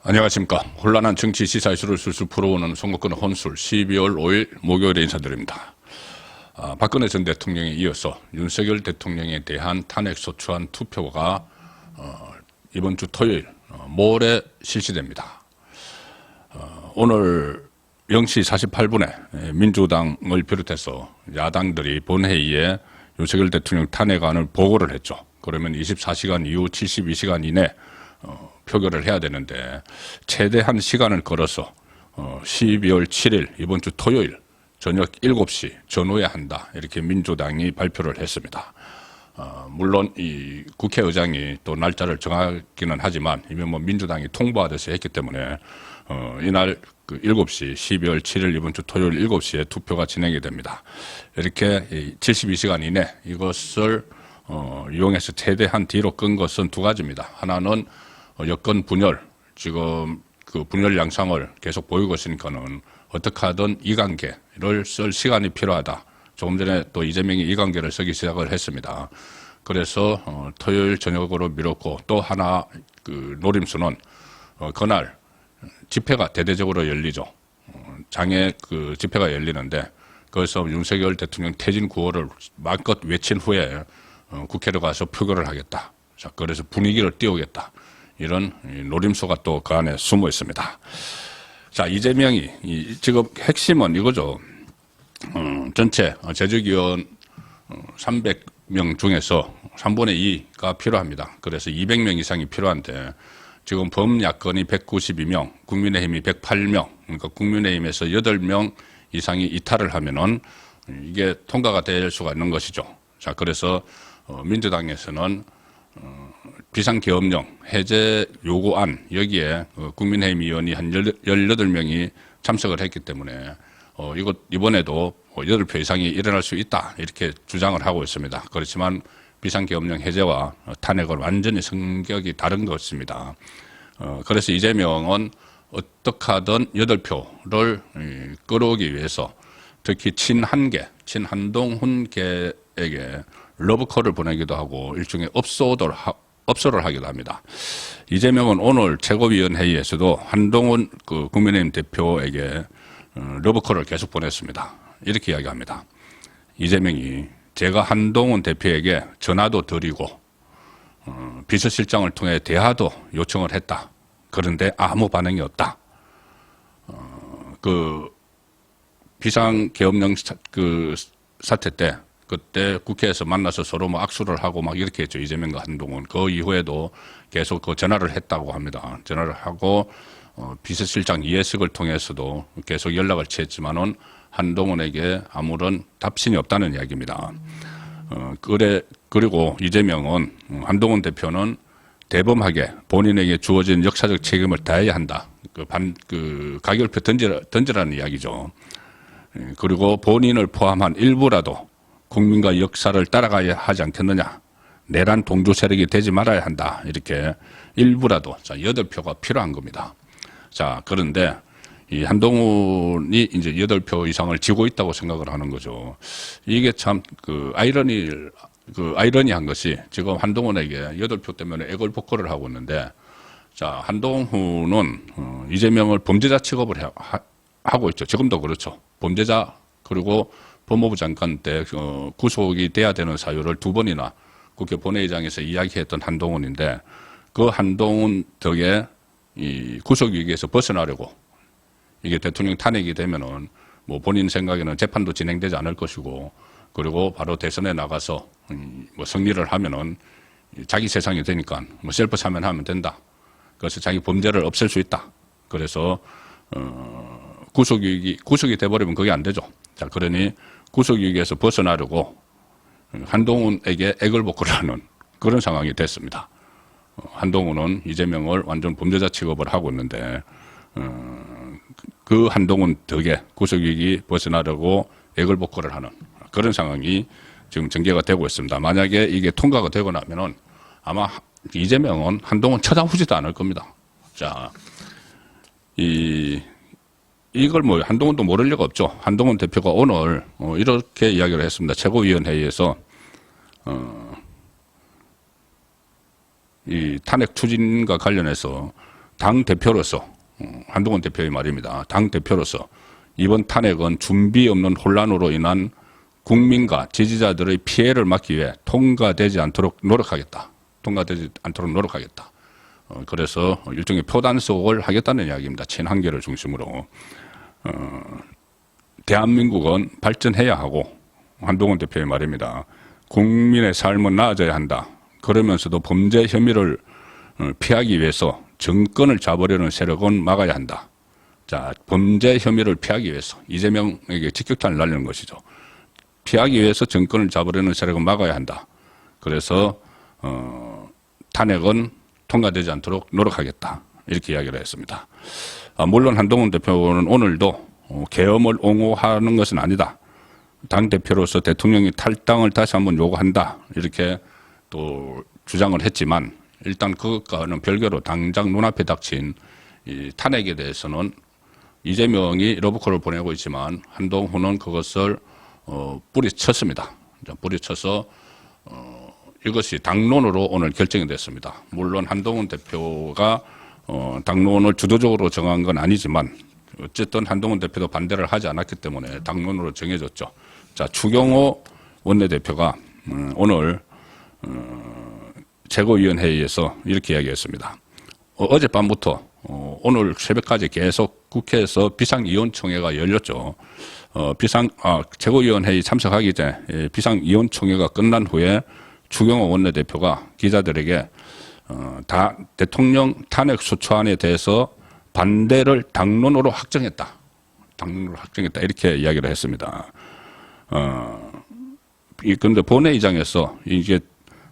안녕하십니까. 혼란한 정치 시사 이슈를 술술 풀어오는 선거권 혼술 12월 5일 목요일에 인사드립니다. 박근혜 전 대통령에 이어서 윤석열 대통령에 대한 탄핵소추안 투표가 이번 주 토요일 모레 실시됩니다. 오늘 0시 48분에 민주당을 비롯해서 야당들이 본회의에 윤석열 대통령 탄핵안을 보고를 했죠. 그러면 24시간 이후 72시간 이내 표결을 해야 되는데 최대한 시간을 걸어서 12월 7일 이번 주 토요일 저녁 7시 전후에 한다 이렇게 민주당이 발표를 했습니다. 물론 이 국회의장이 또 날짜를 정하기는 하지만 이미 민주당이 통보하듯이 했기 때문에 이날 그 7시 12월 7일 이번 주 토요일 7시에 투표가 진행이 됩니다. 이렇게 72시간 이내 이것을 이용해서 최대한 뒤로 끈 것은 두 가지입니다. 하나는 여권 분열, 지금 그 분열 양상을 계속 보이고 있으니까는 어떻게 하든 이관계를 쓸 시간이 필요하다. 조금 전에 또 이재명이 이관계를 쓰기 시작을 했습니다. 그래서 토요일 저녁으로 미뤘고 또 하나 그 노림수는 그날 집회가 대대적으로 열리죠. 장애 그 집회가 열리는데 거기서 윤석열 대통령 퇴진 구호를 마음껏 외친 후에 국회로 가서 표결을 하겠다. 자, 그래서 분위기를 띄우겠다. 이런 노림수가 또 그 안에 숨어 있습니다. 자, 이재명이 지금 핵심은 이거죠. 전체 재직위원 300명 중에서 3분의 2가 필요합니다. 그래서 200명 이상이 필요한데 지금 범야권이 192명, 국민의힘이 108명, 그러니까 국민의힘에서 8명 이상이 이탈을 하면은 이게 통과가 될 수가 있는 것이죠. 자, 그래서 민주당에서는 비상계엄령 해제 요구안 여기에 국민의힘 의원이 한 18명이 참석을 했기 때문에 이번에도 8표 이상이 일어날 수 있다 이렇게 주장을 하고 있습니다. 그렇지만 비상계엄령 해제와 탄핵은 완전히 성격이 다른 것입니다. 그래서 이재명은 어떻게 하든 8표를 끌어오기 위해서 특히 친한계, 친한동훈계에게 러브콜을 보내기도 하고 일종의 업소를 하기도 합니다. 이재명은 오늘 최고위원회의에서도 한동훈 그 국민의힘 대표에게 러브콜을 계속 보냈습니다. 이렇게 이야기합니다. 이재명이 제가 한동훈 대표에게 전화도 드리고 비서실장을 통해 대화도 요청을 했다. 그런데 아무 반응이 없다. 그 비상계엄령 그 사태 때 그때 국회에서 만나서 서로 악수를 하고 이렇게 했죠. 이재명과 한동훈. 그 이후에도 계속 그 전화를 했다고 합니다. 전화를 하고 비서실장 이해석을 통해서도 계속 연락을 취했지만은 한동훈에게 아무런 답신이 없다는 이야기입니다. 그리고 이재명은 한동훈 대표는 대범하게 본인에게 주어진 역사적 책임을 다해야 한다. 그 가결표 던지라는 이야기죠. 그리고 본인을 포함한 일부라도 국민과 역사를 따라가야 하지 않겠느냐. 내란 동조 세력이 되지 말아야 한다. 이렇게 일부라도 8표가 필요한 겁니다. 자, 그런데 이 한동훈이 이제 8표 이상을 지고 있다고 생각을 하는 거죠. 이게 참 아이러니한 것이 지금 한동훈에게 8표 때문에 애걸복걸을 하고 있는데 자, 한동훈은 이재명을 범죄자 취급을 하고 있죠. 지금도 그렇죠. 범죄자 그리고 법무부 장관 때 구속이 돼야 되는 사유를 2번이나 국회 본회의장에서 이야기했던 한동훈인데 그 한동훈 덕에 이 구속 위기에서 벗어나려고 이게 대통령 탄핵이 되면은 본인 생각에는 재판도 진행되지 않을 것이고 그리고 바로 대선에 나가서 승리를 하면은 자기 세상이 되니까 셀프 참여하면 된다. 그래서 자기 범죄를 없앨 수 있다. 그래서 구속이 돼버리면 그게 안 되죠. 자, 그러니 구속위기에서 벗어나려고 한동훈에게 애걸복걸을 하는 그런 상황이 됐습니다. 한동훈은 이재명을 완전 범죄자 취급을 하고 있는데 그 한동훈 덕에 구속위기 벗어나려고 애걸복걸을 하는 그런 상황이 지금 전개가 되고 있습니다. 만약에 이게 통과가 되고 나면은 아마 이재명은 한동훈 쳐다보지도 않을 겁니다. 자, 이걸 한동훈도 모를 리가 없죠. 한동훈 대표가 오늘 이렇게 이야기를 했습니다. 최고위원회의에서 이 탄핵 추진과 관련해서 당 대표로서 한동훈 대표의 말입니다. 당 대표로서 이번 탄핵은 준비 없는 혼란으로 인한 국민과 지지자들의 피해를 막기 위해 통과되지 않도록 노력하겠다. 그래서 일종의 표단속을 하겠다는 이야기입니다. 친한계를 중심으로. 대한민국은 발전해야 하고, 한동훈 대표의 말입니다. 국민의 삶은 나아져야 한다. 그러면서도 범죄 혐의를 피하기 위해서 정권을 잡으려는 세력은 막아야 한다. 자, 범죄 혐의를 피하기 위해서 이재명에게 직격탄을 날리는 것이죠. 피하기 위해서 정권을 잡으려는 세력은 막아야 한다. 그래서 탄핵은 통과되지 않도록 노력하겠다. 이렇게 이야기를 했습니다. 물론 한동훈 대표는 오늘도 계엄을 옹호하는 것은 아니다. 당대표로서 대통령이 탈당을 다시 한번 요구한다. 이렇게 또 주장을 했지만 일단 그것과는 별개로 당장 눈앞에 닥친 이 탄핵에 대해서는 이재명이 러브콜을 보내고 있지만 한동훈은 그것을 뿌리쳤습니다. 뿌리쳐서 이것이 당론으로 오늘 결정이 됐습니다. 물론 한동훈 대표가 당론을 주도적으로 정한 건 아니지만 어쨌든 한동훈 대표도 반대를 하지 않았기 때문에 당론으로 정해졌죠. 자, 추경호 원내대표가 오늘 최고위원회의에서 이렇게 이야기했습니다. 어젯밤부터 오늘 새벽까지 계속 국회에서 비상이원총회가 열렸죠. 최고위원회의 참석하기 전에 비상이원총회가 끝난 후에 추경호 원내대표가 기자들에게 대통령 탄핵 소추안에 대해서 반대를 당론으로 확정했다. 이렇게 이야기를 했습니다. 그런데 본회의장에서 이게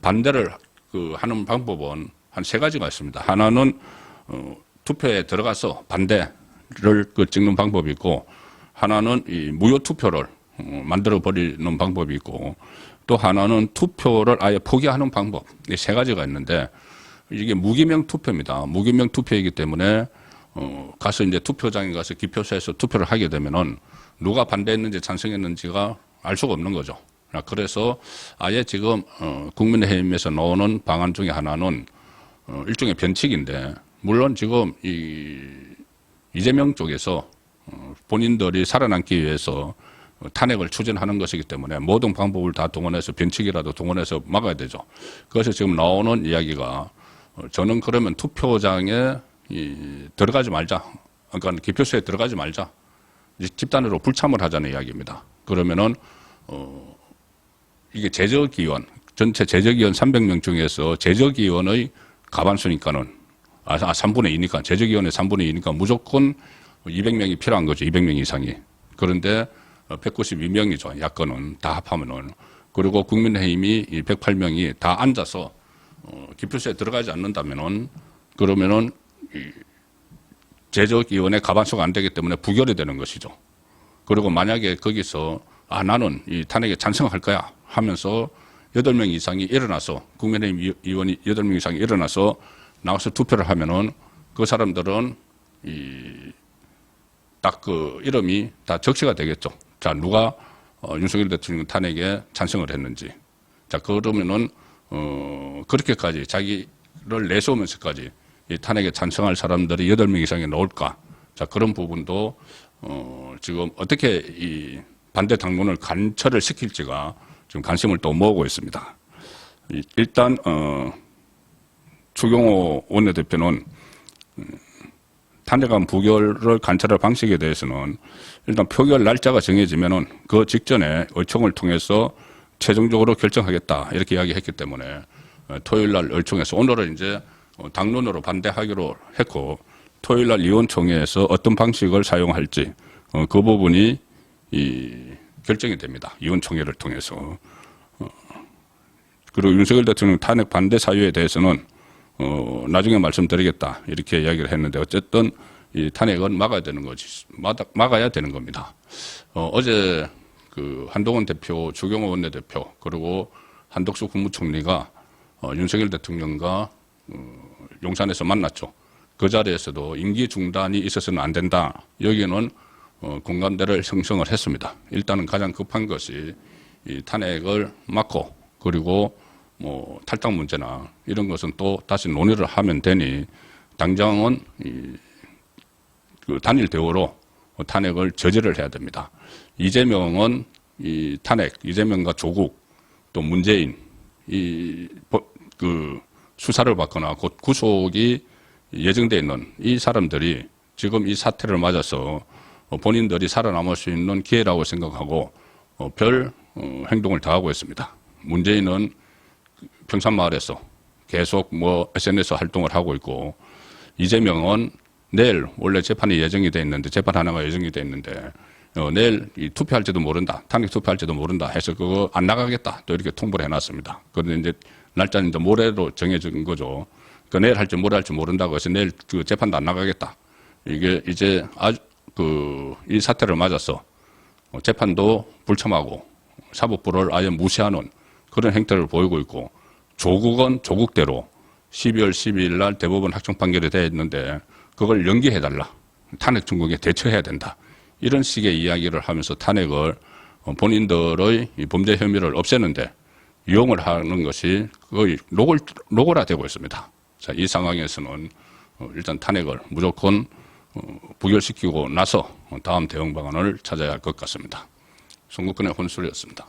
반대를 하는 방법은 한 세 가지가 있습니다. 하나는 투표에 들어가서 반대를 찍는 방법이 있고, 하나는 이 무효 투표를 만들어 버리는 방법이 있고, 또 하나는 투표를 아예 포기하는 방법. 이 세 가지가 있는데 이게 무기명 투표입니다. 무기명 투표이기 때문에 가서 이제 투표장에 가서 기표소에서 투표를 하게 되면은 누가 반대했는지 찬성했는지가 알 수가 없는 거죠. 그래서 아예 지금 국민의힘에서 나오는 방안 중에 하나는 일종의 변칙인데, 물론 지금 이재명 쪽에서 본인들이 살아남기 위해서 탄핵을 추진하는 것이기 때문에 모든 방법을 다 동원해서 변칙이라도 동원해서 막아야 되죠. 그래서 지금 나오는 이야기가 저는 그러면 투표장에 들어가지 말자. 그러니까 기표소에 들어가지 말자. 집단으로 불참을 하자는 이야기입니다. 그러면은 이게 제적위원, 전체 제적위원 300명 중에서 제적위원의 과반수니까는 3분의 2니까 제적위원의 3분의 2니까 무조건 200명이 필요한 거죠. 200명 이상이. 그런데 192명이죠. 야권은 다 합하면은. 그리고 국민의힘이 108명이 다 앉아서 기표소에 들어가지 않는다면은, 그러면은 제적위원회 과반수가 안 되기 때문에 부결이 되는 것이죠. 그리고 만약에 거기서 나는 이 탄핵에 찬성할 거야 하면서 8명 이상이 일어나서, 국민의힘 의원이 8명 이상이 일어나서 나와서 투표를 하면은 그 사람들은 딱 그 이름이 다 적시가 되겠죠. 자, 누가 윤석열 대통령 탄핵에 찬성을 했는지. 자, 그러면은 그렇게까지 자기를 내세우면서까지 이 탄핵에 찬성할 사람들이 8명 이상이 나올까. 자, 그런 부분도 지금 어떻게 이 반대 당론을 관철을 시킬지가 지금 관심을 또 모으고 있습니다. 일단 추경호 원내대표는 탄핵안 부결을 관철할 방식에 대해서는 일단 표결 날짜가 정해지면은 그 직전에 의총을 통해서 최종적으로 결정하겠다 이렇게 이야기했기 때문에 토요일 날 의총에서, 오늘은 이제 당론으로 반대하기로 했고, 토요일 날 의원총회에서 어떤 방식을 사용할지 그 부분이 결정이 됩니다. 의원총회를 통해서. 그리고 윤석열 대통령 탄핵 반대 사유에 대해서는 나중에 말씀드리겠다 이렇게 이야기를 했는데, 어쨌든 이 탄핵은 막아야 되는 거지, 막아야 되는 겁니다. 어제 그 한동훈 대표, 추경호 원내대표, 그리고 한덕수 국무총리가 윤석열 대통령과 용산에서 만났죠. 그 자리에서도 임기 중단이 있어서는 안 된다. 여기는 공감대를 형성을 했습니다. 일단은 가장 급한 것이 이 탄핵을 막고, 그리고 탈당 문제나 이런 것은 또 다시 논의를 하면 되니 당장은 그 단일 대우로 탄핵을 저지를 해야 됩니다. 이재명은 이 탄핵, 이재명과 조국 또 문재인 그 수사를 받거나 곧 구속이 예정돼 있는 이 사람들이 지금 이 사태를 맞아서 본인들이 살아남을 수 있는 기회라고 생각하고 별 행동을 다 하고 있습니다. 문재인은 평산마을에서 계속 SNS 활동을 하고 있고, 이재명은 내일 원래 재판이 예정이 돼 있는데, 재판 하나가 예정이 돼 있는데 내일 투표할지도 모른다, 탄핵 투표할지도 모른다 해서 그거 안 나가겠다 또 이렇게 통보를 해놨습니다. 그런데 이제 날짜는 이제 모레로 정해진 거죠. 그 내일 할지 모레 할지 모른다고 해서 내일 그 재판도 안 나가겠다. 이게 이제 이 사태를 맞아서 재판도 불참하고 사법부를 아예 무시하는 그런 행태를 보이고 있고, 조국은 조국대로 12월 12일 날 대법원 확정 판결이 되어 있는데 그걸 연기해달라, 탄핵 중국에 대처해야 된다, 이런 식의 이야기를 하면서 탄핵을 본인들의 범죄 혐의를 없애는데 이용을 하는 것이 거의 노골화되고 있습니다. 자, 이 상황에서는 일단 탄핵을 무조건 부결시키고 나서 다음 대응 방안을 찾아야 할 것 같습니다. 송국근의 혼술이었습니다.